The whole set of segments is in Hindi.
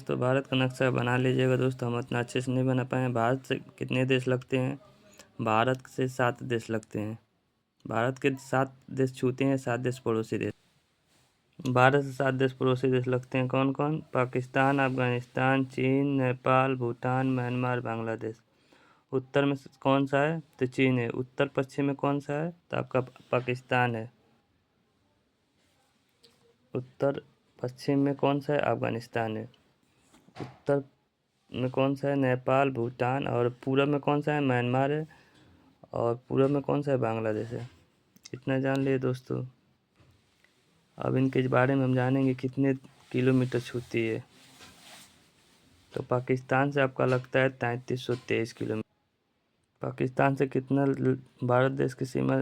दोस्तों, भारत का नक्शा बना लीजिएगा दोस्तों। हम उतना अच्छे से नहीं बना पाए हैं। भारत से कितने देश लगते हैं? भारत से 7 देश लगते हैं। भारत के 7 देश छूते हैं, 7 देश पड़ोसी देश। भारत से 7 देश पड़ोसी देश लगते हैं। कौन कौन? पाकिस्तान, अफगानिस्तान, चीन, नेपाल, भूटान, म्यांमार, बांग्लादेश। उत्तर में कौन सा है? तो चीन है। उत्तर पश्चिम में कौन सा है? तो आपका पाकिस्तान है। उत्तर पश्चिम में कौन सा है? अफगानिस्तान है। उत्तर में कौन सा है? नेपाल, भूटान। और पूरब में कौन सा है? म्यांमार है। और पूरब में कौन सा है? बांग्लादेश है। इतना जान लिए दोस्तों। अब इनके बारे में हम जानेंगे कितने किलोमीटर छूती है। तो पाकिस्तान से आपका लगता है 3323 किलोमीटर। पाकिस्तान से कितना भारत देश की सीमा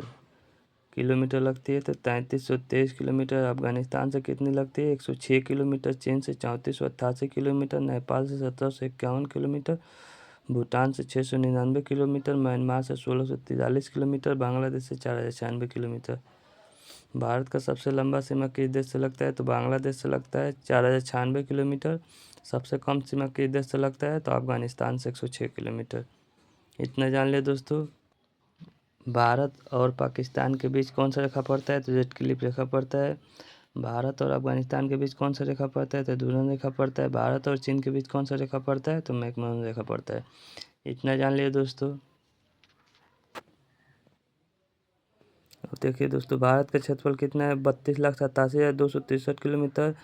किलोमीटर लगती है? तो 3323 किलोमीटर। अफगानिस्तान से कितनी लगती है? 106 किलोमीटर। चीन से 3488 किलोमीटर। नेपाल से 1751 किलोमीटर। भूटान से 699 किलोमीटर। म्यांमार से 1643 किलोमीटर। बांग्लादेश से 4096 किलोमीटर। भारत का सबसे लंबा सीमा किस देश से लगता है? तो बांग्लादेश से लगता है 4096 किलोमीटर। सबसे कम सीमा किस देश से लगता है? तो अफगानिस्तान से 106 किलोमीटर। इतना जान ले दोस्तों। भारत और पाकिस्तान के बीच कौन सा रेखा पड़ता है? तो रेड क्लिफ रेखा पड़ता है। भारत और अफगानिस्तान के बीच कौन सा रेखा पड़ता है? तो डूरन रेखा पड़ता है। भारत और चीन के बीच कौन सा रेखा पड़ता है? तो मैकमोहन रेखा पड़ता है। इतना जान लिए दोस्तों। देखिए दोस्तों, भारत का क्षेत्रफल कितना है? 32,87,263 किलोमीटर।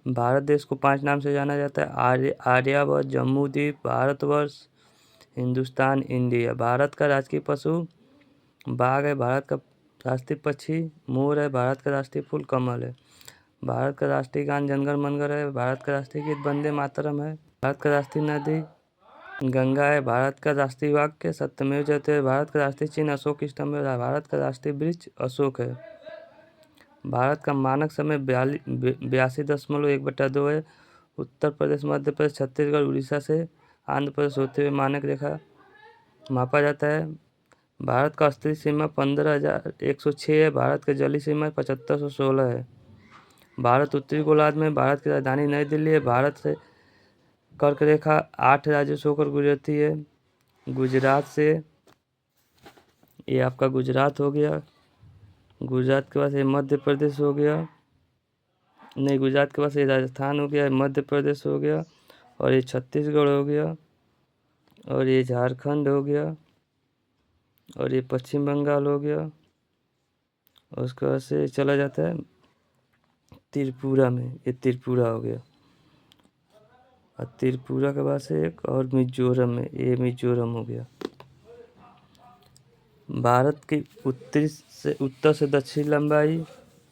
भारत देश को 5 नाम से जाना जाता है: आर्यावर्त, जम्बूद्वीप, भारतवर्ष, हिंदुस्तान, इंडिया। भारत का राजकीय पशु बाघ है। भारत का राष्ट्रीय पक्षी मोर है। भारत का राष्ट्रीय फूल कमल है। भारत का राष्ट्रीय गान जनगण मनगढ़ है। भारत का राष्ट्रीय गीत वंदे मातरम है। भारत का राष्ट्रीय नदी गंगा है। भारत का राष्ट्रीय वाक्य सत्यमेव जयते है। भारत का राष्ट्रीय चिन्ह अशोक स्तंभ है। भारत का राष्ट्रीय वृक्ष अशोक है। भारत का मानक समय 82.1/2 है। उत्तर प्रदेश, मध्य प्रदेश, छत्तीसगढ़, उड़ीसा से आंध्र प्रदेश होते हुए मानक रेखा मापा जाता है। भारत का स्तरीय सीमा 15,106 है। भारत की जलीय सीमा 7516 है। भारत उत्तरी गोलार्ध में। भारत की राजधानी नई दिल्ली है। भारत से कर्क रेखा 8 राज्यों से होकर गुजरती है। गुजरात से, ये आपका गुजरात हो गया। गुजरात के बाद ये मध्य प्रदेश हो गया। नहीं, गुजरात के बाद ये राजस्थान हो गया, मध्य प्रदेश हो गया, और ये छत्तीसगढ़ हो गया, और ये झारखंड हो गया, और ये पश्चिम बंगाल हो गया। और उसके बाद से चला जाता है त्रिपुरा में। ये त्रिपुरा हो गया। और त्रिपुरा के बाद से एक और मिजोरम में। ये मिजोरम हो गया। भारत की उत्तर से दक्षिण लंबाई।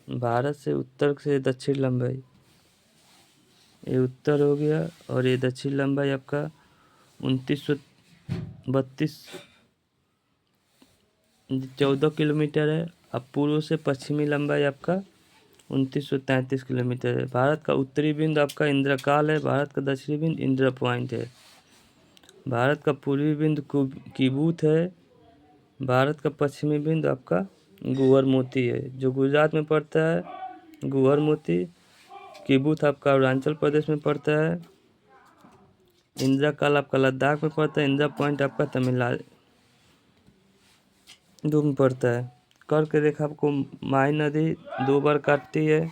भारत से उत्तर से दक्षिण लंबाई ये उत्तर हो गया। और ये दक्षिण लंबाई आपका 2914 किलोमीटर है। अब पूर्व से पश्चिमी लंबाई आपका 2933 किलोमीटर है। भारत का उत्तरी बिंदु आपका इंद्रकाल है। भारत का दक्षिणी बिंदु इंदिरा पॉइंट है। भारत का पूर्वी बिंदु किबूत है। भारत का पश्चिमी बिंदु आपका गुहर मोती है, जो गुजरात में पड़ता है। गुहर मोती किबूत आपका अरुणाचल प्रदेश में पड़ता है। इंदिरा काल आपका लद्दाख में पड़ता है। इंदिरा पॉइंट आपका तमिलनाडु में पड़ता है। कर्क रेखा को माही नदी 2 बार काटती है।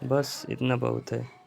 बस इतना बहुत है।